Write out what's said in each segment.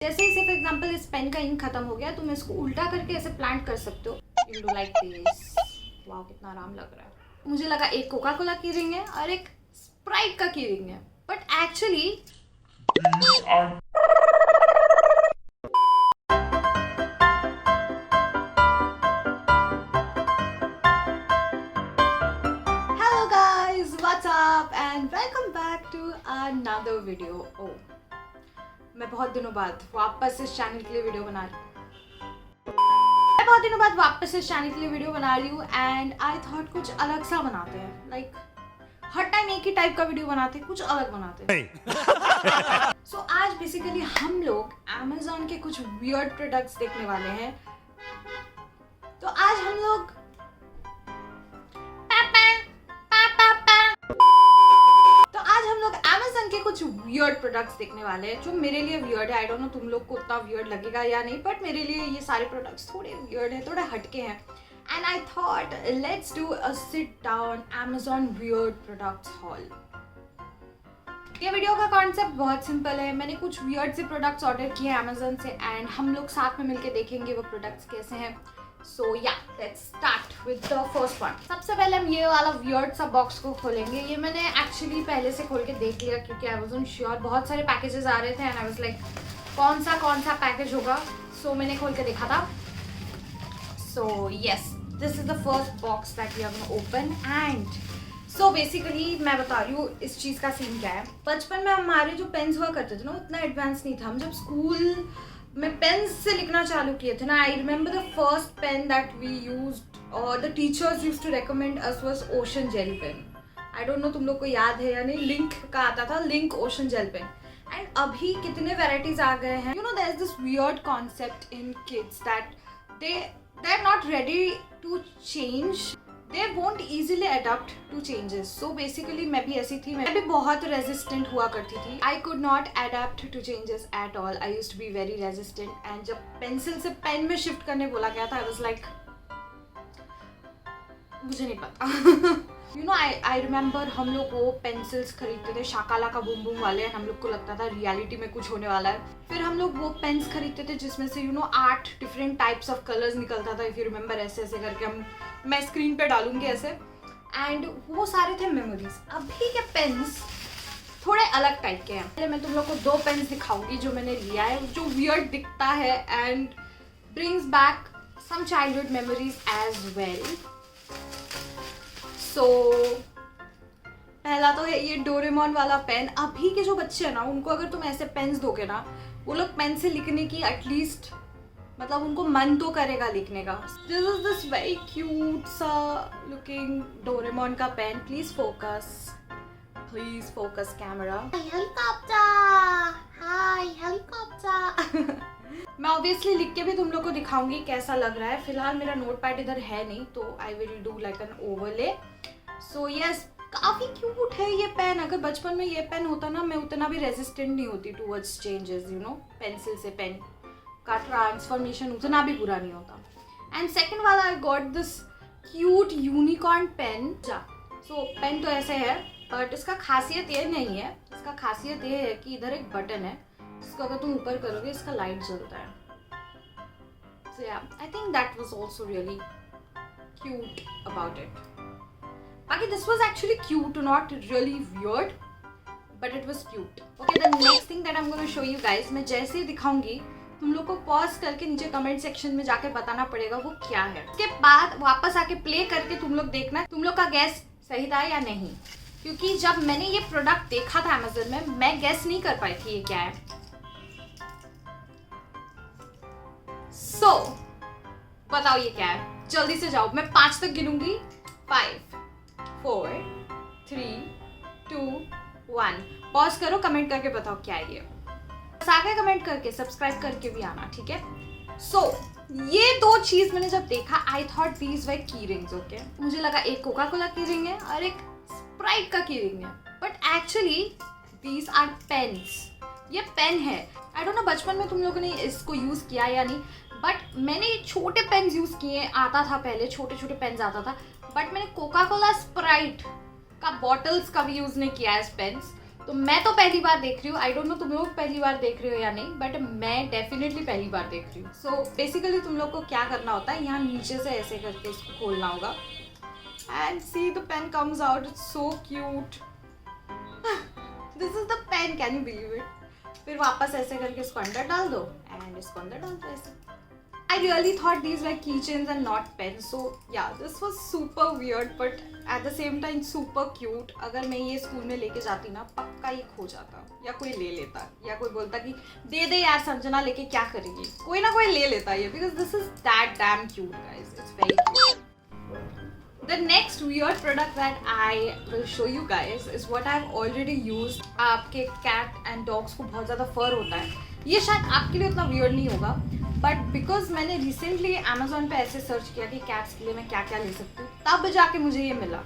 जैसे ही सिर्फ एग्जांपल इस पेन का इंक खत्म हो गया, तुम इसको उल्टा करके ऐसे प्लांट कर सकते हो। You do like this. Wow, कितना आराम लग रहा है। मुझे लगा एक कोका कोला की रिंग है और एक स्प्राइट का की रिंग है, but actually hello guys, what's up and welcome back to another video. Oh, मैं बहुत दिनों बाद वापस इस चैनल के लिए वीडियो बना रही हूँ एंड आई थॉट कुछ अलग सा बनाते हैं। लाइक हर टाइम एक ही टाइप का वीडियो बनाते हैं, कुछ अलग बनाते हैं। सो आज बेसिकली हम लोग Amazon के कुछ वियर्ड प्रोडक्ट्स देखने वाले हैं। तो आज हम लोग Amazon के कुछ वियर्ड प्रोडक्ट्स देखने वाले हैं जो मेरे लिए वियर्ड है। आई डोंट नो तुम लोग को उतना वियर्ड लगेगा या नहीं, बट मेरे लिए ये सारे प्रोडक्ट्स थोड़े वियर्ड हैं, थोड़े हटके हैं। And I thought let's do a sit down Amazon weird products hall. ये वीडियो का कॉन्सेप्ट बहुत सिंपल है। मैंने कुछ वियर्ड से प्रोडक्ट्स ऑर्डर किए हैं Amazon से एंड हम लोग साथ में मिलके देखेंगे वो प्रोडक्ट्स कैसे हैं। सो या let's start with the first one. सबसे पहले हम ये वाला वियर्ड सा बॉक्स को खोलेंगे। ये मैंने एक्चुअली पहले से खोल के देख लिया क्योंकि आई वाज़न्ट श्योर, बहुत सारे पैकेजेस आ रहे थे एंड आई वाज लाइक कौन सा पैकेज होगा। सो मैंने खोल के देखा था। So yes, this is the first box that we are gonna open and so basically मैं बता रही हूँ इस चीज़ का सीन क्या है। बचपन में हमारे जो पेन्स हुआ करते थे ना, उतना एडवांस नहीं था। हम जब स्कूल में पेन्स से लिखना चालू किए थे ना, I remember the first pen that we used और the teachers used to recommend us was ocean gel pen. I don't know तुम लोग को याद है या नहीं, लिंक का आता था, Linc ocean gel pen. And अभी कितने वेराइटीज आ गए हैं। You know there is this weird concept in kids that they are not ready to change. They won't easily adapt to changes. So basically मैं भी ऐसी थी, मैं भी बहुत resistant हुआ करती थी. I could not adapt to changes at all. I used to be very resistant. And जब पेंसिल से पेन में शिफ्ट करने बोला गया था, I was like मुझे नहीं पता। यू नो आई रिमेंबर हम लोग वो पेंसिल्स खरीदते थे शाकाला का बूम बूम वाले, हम लोग को लगता था रियलिटी में कुछ होने वाला है। फिर हम लोग वो पेन्स खरीदते थे जिसमें से you know 8 different types of colours निकलता था। इफ यू रिमेंबर, ऐसे ऐसे करके मैं स्क्रीन पे डालूंगी ऐसे, एंड वो सारे थे मेमोरीज। अभी के पेन्स थोड़े अलग टाइप के हैं। पहले मैं तुम लोग को 2 पेन्स दिखाऊंगी जो मैंने लिया है, जो वियर्ड दिखता है and brings back some childhood memories as well. So पहला तो है ये डोरेमोन वाला पेन। अभी के जो बच्चे हैं ना, उनको अगर तुम ऐसे पेन्स दोगे ना, वो लोग पेन से लिखने की एटलीस्ट मतलब उनको मन तो करेगा लिखने का। This is this very cute सा लुकिंग डोरेमोन का pen. Please focus camera. Hi helicopter. मैं ऑब्वियसली लिख के भी तुम लोग को दिखाऊंगी कैसा लग रहा है। फिलहाल मेरा नोट पैड इधर है नहीं, तो I will do like an overlay. So yes, काफी क्यूट है ये पेन। अगर बचपन में ये पेन होता ना, मैं उतना भी रेजिस्टेंट नहीं होती towards changes. You know, pencil से पेन का ट्रांसफॉर्मेशन उतना भी बुरा नहीं होता। एंड सेकेंड वाला I got this cute unicorn pen. So pen तो ऐसे है, बट इसका खासियत ये नहीं है। इसका खासियत ये है कि इधर एक बटन है जिसको अगर तुम ऊपर करोगे इसका लाइट जलता है। So yeah, I think that was also really cute about it. बाकी this was actually cute, not really weird, but it was cute. Okay, the next thing that I'm going to show you guys, मैं जैसे ही दिखाऊंगी तुम लोग को pause करके नीचे comment section में जाके बताना पड़ेगा वो क्या है। उसके बाद वापस आके प्ले करके तुम लोग देखना तुम लोग का गैस सही था या नहीं, क्योंकि जब मैंने ये प्रोडक्ट देखा था Amazon में, मैं गैस नहीं कर पाई थी ये क्या है। सो बताओ ये क्या है, जल्दी से जाओ। मैं 5 तक गिनूंगी। 5 4 3 2 1। पॉज करो, कमेंट करके बताओ क्या है ये। आगे कमेंट करके सब्सक्राइब करके भी आना, ठीक है। सो ये 2 चीज मैंने जब देखा, आई थॉट दीज वर की रिंग्स। ओके, मुझे लगा एक कोका कोला की रिंग है और एक स्प्राइट का की रिंग है, but actually these are pens. ये पेन है। आई डोंट नो बचपन में तुम लोगों ने इसको यूज किया या नहीं, बट मैंने छोटे पेन्स यूज किए। आता था पहले छोटे छोटे पेन्स आता था, बट मैंने कोका कोला स्प्राइट का बॉटल्स का भी यूज नहीं किया है पेन्स। तो मैं तो पहली बार देख रही हूँ, आई डोंट नो तुम लोग पहली बार देख रहे हो या नहीं, बट मैं डेफिनेटली पहली बार देख रही हूँ। सो बेसिकली तुम लोग को क्या करना होता है, यहाँ नीचे से ऐसे करके इसको खोलना होगा and see the pen comes out, it's so cute. This is the pen, can you believe it. फिर वापस ऐसे करके इसको अंदर डाल दो एंड इसको अंदर डाल दो ऐसे। I really thought these were keychains and not pens. So yeah, this was super weird but at the same time super cute. अगर मैं ये स्कूल में लेके जाती ना, पक्का ये खो जाता या कोई ले लेता या कोई बोलता कि दे दे यार संजना, लेके क्या करेगी, कोई ना कोई ले लेता ये, because this is that damn cute guys. It's very cute. The next weird product that I will show you guys is what I've already used. आपके cat and dogs को बहुत ज़्यादा fur होता है, ये शायद आपके लिए उतना weird नहीं होगा, बट बिकॉज मैंने रिसेंटली अमेजोन पे ऐसे सर्च किया कि कैट्स के लिए मैं क्या क्या ले सकती हूँ, तब जाके मुझे ये मिला।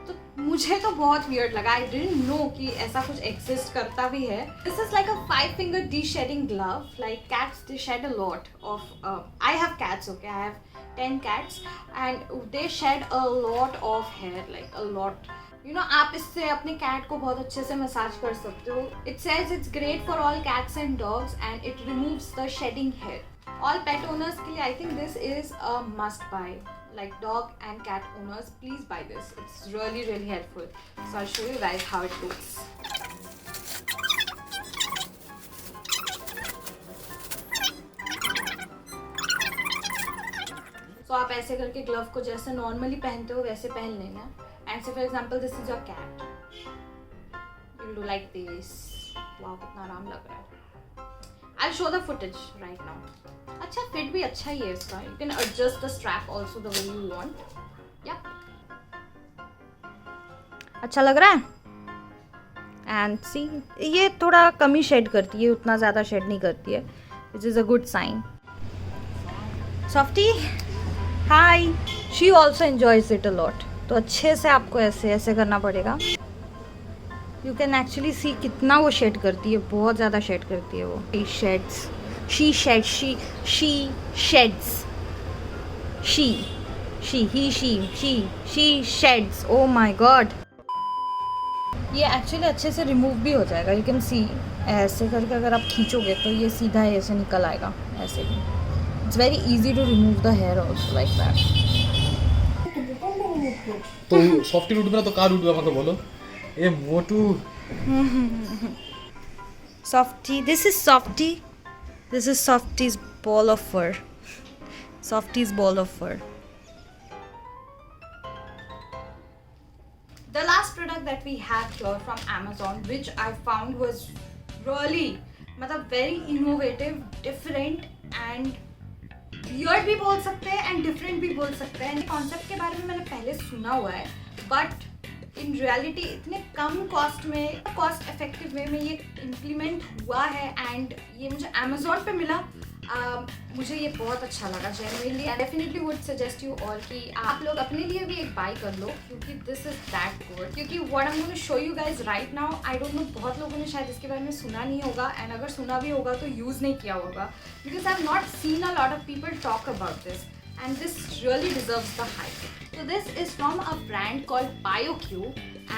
तो मुझे तो बहुत वियर्ड लगा, आई डिडंट नो कि ऐसा कुछ एग्जिस्ट करता भी है। This is like a 5 finger de-shedding glove. Like cats, they shed a lot of I have cats, okay, I have 10 cats and they shed a lot of hair, like a lot. You know, आप इससे अपने cat को बहुत अच्छे से massage कर सकते हो। It says it's great for all cats and dogs and it removes the shedding hair. All pet owners के लिए I think this is a must buy. Like dog and cat owners, please buy this. It's really really helpful. So I'll show you guys how it looks. So आप ऐसे करके glove को जैसे normally पहनते हो वैसे पहन लेना। And say for example this is your cat. You'll do like this. Wow, कितना आराम लग रहा है। I'll show the footage right now. अच्छा फिट भी अच्छा ही है इसका। You can adjust the strap also the way you want. Yep. अच्छा लग रहा है? And see, ये थोड़ा कम ही शेड करती है, उतना ज़्यादा शेड नहीं करती है, which is a good sign. Softy, hi. She also enjoys it a lot. तो अच्छे से आपको ऐसे ऐसे करना पड़ेगा। यू कैन एक्चुअली सी कितना वो शेड करती है, बहुत ज़्यादा शेड करती है वो। She sheds, she sheds. Oh my god, ये एक्चुअली अच्छे से रिमूव भी हो जाएगा। यू कैन सी ऐसे करके अगर आप खींचोगे तो ये सीधा ऐसे निकल आएगा, ऐसे भी। It's very easy to remove the hair also like that. तो सॉफ्टी उठবে না তো কার উঠবে আমাকে বলো? এ মোটু Softy, this is Softy. This is Softy's ball of fur. Softy's ball of fur. The last product that we have here from Amazon, which I found was really, मतलब very innovative, different and weird भी बोल सकते हैं and different भी बोल सकते हैं। Concept के बारे में मैंने पहले सुना हुआ है, बट इन रियलिटी इतने कम कॉस्ट में, कॉस्ट इफेक्टिव वे में ये इम्प्लीमेंट हुआ है एंड ये मुझे अमेजोन पे मिला। मुझे ये बहुत अच्छा लगा genuinely. I definitely would suggest you all कि आप लोग अपने लिए भी एक बाय कर लो, क्योंकि दिस इज दैट गुड। क्योंकि what I am going to show you guys right now, I don't know, बहुत लोगों ने शायद इसके बारे में सुना नहीं होगा एंड अगर सुना भी होगा तो यूज़ नहीं किया होगा, because I have not seen a lot of people talk about this and this really deserves the hype. So this is from a brand called BioQ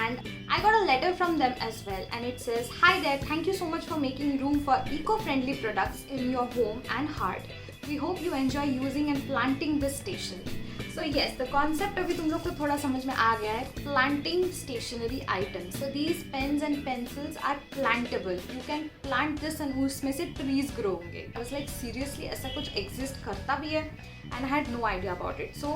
and I got a letter from them as well and it says, "Hi there, thank you so much for making room for eco-friendly products in your home and heart. We hope you enjoy using and planting this stationery." So yes, the concept अभी तुम लोग को थोड़ा समझ में आ गया है। Planting stationery items. So these pens and pencils are plantable. You can plant this and उसमें से trees grow होंगे। I was like seriously ऐसा कुछ exist करता भी है and I had no idea about it. So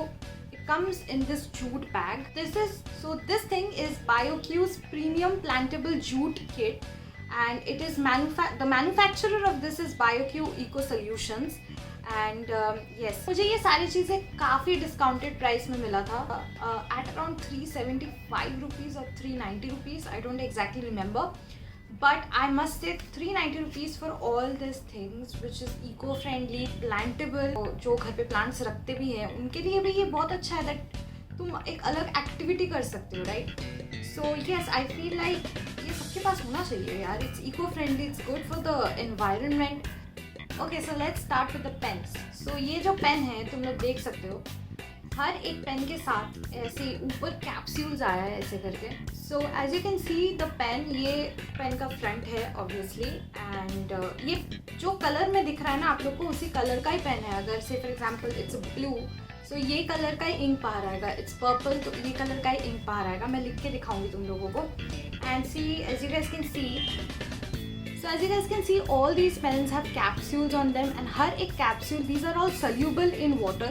it comes in this jute bag. This thing is BioQ's premium plantable jute kit and it is the manufacturer of this is BioQ Eco Solutions. And yes मुझे ये सारी चीज़ें काफ़ी discounted price में मिला था, at around 375 rupees और 390 rupees, I don't exactly remember, but I must say 390 rupees for all this things which is eco friendly, plantable. जो घर पे प्लांट्स रखते भी हैं उनके लिए भी ये बहुत अच्छा है दैट तुम एक अलग एक्टिविटी कर सकते हो, right? So yes, I feel like ये सबके पास होना चाहिए यार। It's eco friendly, it's good for the environment. Okay, so let's start with the pens. So ये जो पेन है तुम लोग देख सकते हो, हर एक पेन के साथ ऐसे ऊपर कैप्सूल्स आया है ऐसे करके। So as you can see the pen, ये पेन का फ्रंट है ऑब्वियसली, एंड ये जो कलर में दिख रहा है ना आप लोग को, उसी कलर का ही पेन है. अगर से फॉर एग्जांपल इट्स ब्लू, सो ये कलर का ही इंक बाहर आएगा. इट्स पर्पल, तो ये कलर का ही इंक बाहर आएगा. मैं लिख के दिखाऊंगी तुम लोगों को. And see, as you guys can see, so as you guys can see, all these pens have capsules on them, and हर एक capsule, these are all soluble in water.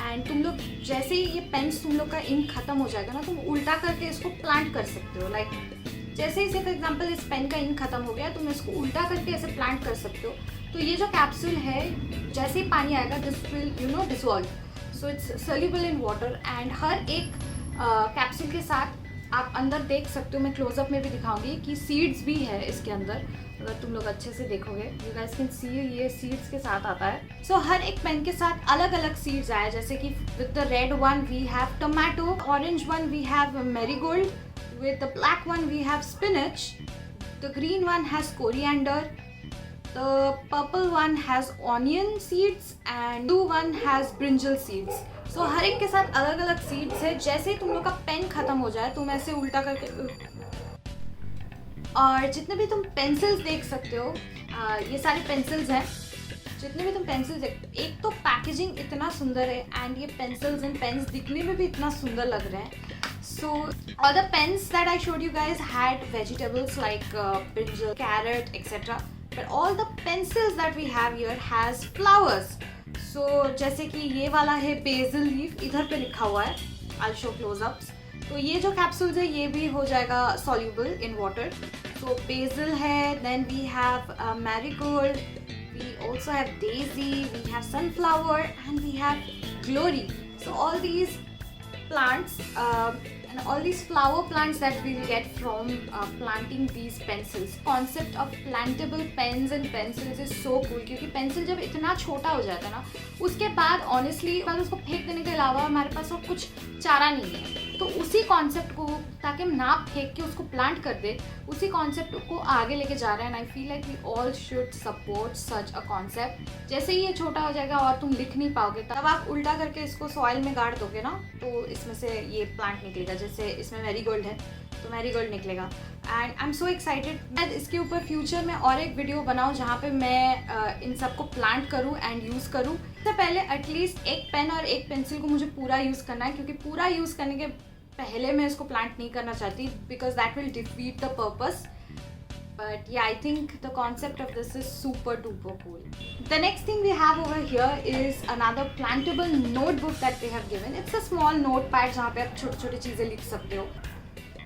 and तुम लोग जैसे ही ये पेन्स तुम लोग का इंक खत्म हो जाएगा ना, तुम उल्टा करके इसको प्लांट कर सकते हो. लाइक जैसे ही, फॉर एग्जांपल इस पेन का इंक खत्म हो गया, तुम इसको उल्टा करके ऐसे प्लांट कर सकते हो. तो ये जो कैप्सूल है, जैसे ही पानी आएगा, this will dissolve. So it's soluble in water. And हर एक कैप्सूल के साथ आप अंदर देख सकते हो, मैं क्लोजअप में भी दिखाऊंगी कि सीड्स भी है इसके अंदर. अगर तुम लोग अच्छे से देखोगे, यू गाइस कैन सी, ये सीड्स के साथ आता है. सो हर एक पेन के साथ अलग अलग सीड्स आए. जैसे कि with the red one we have tomato, orange one we have marigold, with the black one we have spinach, the green one has coriander, the purple one has onion seeds, and blue one has brinjal seeds. So हर एक के साथ अलग अलग seeds है. जैसे ही तुम लोग का पेन खत्म हो जाए, तुम ऐसे उल्टा करके, और जितने भी तुम पेंसिल्स देख सकते हो, ये सारे पेंसिल्स हैं. जितने भी तुम पेंसिल्स देख, एक तो पैकेजिंग इतना सुंदर है, एंड ये पेंसिल्स एंड पेन्स दिखने में भी इतना सुंदर लग रहे हैं. So all the pens that I showed you guys had vegetables like brinjal, carrot, etc. But all the pencils that we have here has flowers. So जैसे कि ये वाला है basil leaf, इधर पे लिखा हुआ है. I'll show close-ups. तो ये जो कैप्सूल्स है, ये भी हो जाएगा soluble in water. So basil है, then we have marigold, we also have daisy, we have sunflower, and we have glory. So all these plants and all these flower plants that we'll get from planting these pencils. Concept of plantable pens and pencils is so cool, क्योंकि pencil जब इतना छोटा हो जाता है ना, उसके बाद ऑनेस्टली उसको फेंक देने के अलावा हमारे पास और कुछ चारा नहीं है. तो उसी कॉन्सेप्ट को, ताकि हम ना फेंक के उसको प्लांट कर दे, उसी कॉन्सेप्ट को आगे लेके जा रहे हैं. I feel like we all should support such a concept. जैसे ही ये छोटा हो जाएगा और तुम लिख नहीं पाओगे, तब आप उल्टा करके इसको सॉइल में गाड़ दोगे ना, तो इसमें से ये प्लांट निकलेगा. जैसे इसमें मैरीगोल्ड है, तो मैरीगोल्ड निकलेगा. And I am so excited. मैं इसके ऊपर फ्यूचर में और एक वीडियो बनाऊँ जहाँ पे मैं इन सबको प्लांट करूँ एंड यूज़ करूँ. इससे पहले एटलीस्ट एक पेन और एक पेंसिल को मुझे पूरा यूज़ करना है, क्योंकि पूरा यूज़ करने के पहले मैं इसको प्लांट नहीं करना चाहती, because that will defeat the purpose. But yeah, I think the concept of this is super duper cool. The next thing we have over here is another plantable notebook that they have given. It's a small notepad जहाँ पे आप छोटी छोटी चीज़ें लिख सकते हो.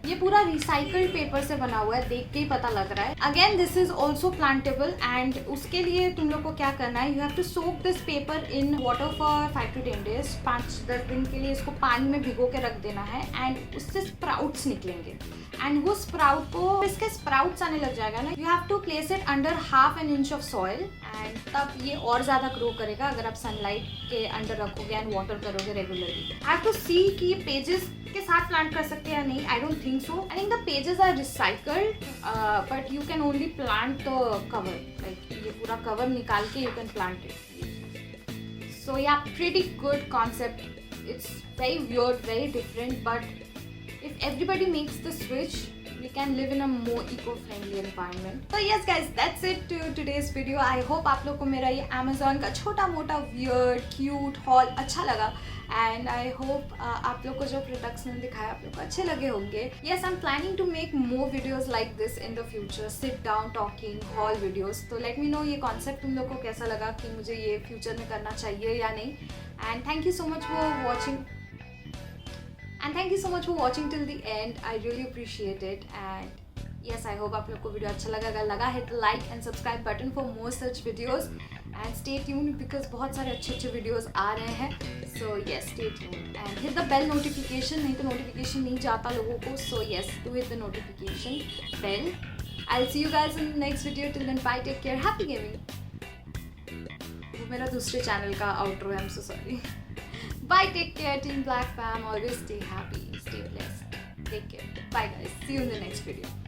ये पूरा रिसाइकल्ड पेपर से बना हुआ है, देख के ही पता लग रहा है. Again this is also plantable, and उसके लिए तुम लोग को क्या करना है, you have to soak this paper in water for 5 to 10 days. 5-10 दिन के लिए इसको पानी में भिगो के रख देना है, एंड उससे स्प्राउट्स निकलेंगे. एंड वो स्प्राउट को, इसके स्प्राउट्स आने लग जाएगा ना, you have to place it under 1/2 inch of soil, and तब ये और ज़्यादा ग्रो करेगा अगर आप सनलाइट के अंडर रखोगे एंड वाटर करोगे रेगुलरली. आई हैव टू सी कि ये पेजेस के साथ प्लांट कर सकते हैं या नहीं. I don't think so. I think the pages are recycled, but you can only plant the cover. Like ये पूरा कवर निकाल के you can plant it. So yeah, pretty good concept. It's very weird, very different, but if everybody makes the switch, we can live in a more eco-friendly environment. So yes guys, that's it to today's video. I hope आप लोग को मेरा ये Amazon का छोटा मोटा weird cute haul अच्छा लगा, and I hope आप लोग को जो products मैंने दिखाया आप लोग को अच्छे लगे होंगे. Yes, I'm planning to make more videos like this in the future, sit down talking haul videos. तो let me know ये concept तुम लोग को कैसा लगा, कि मुझे ये future में करना चाहिए या नहीं. And thank you so much for watching. And thank you so much for watching till the end. I really appreciate it. And yes, I hope आप लोग को वीडियो अच्छा लगा. अगर लगा है तो like and subscribe button for more such videos. And stay tuned because बहुत सारे अच्छे अच्छे videos आ रहे हैं. So yes, stay tuned. And hit the bell notification. नहीं तो notification नहीं जाता लोगों को. So yes, do hit the notification bell. I'll see you guys in the next video. Till then, bye. Take care. Happy gaming. वो मेरा दूसरे channel का outro है. I'm so sorry. Bye, take care, Team Black Fam. Always stay happy, stay blessed. Take care. Bye guys. See you in the next video.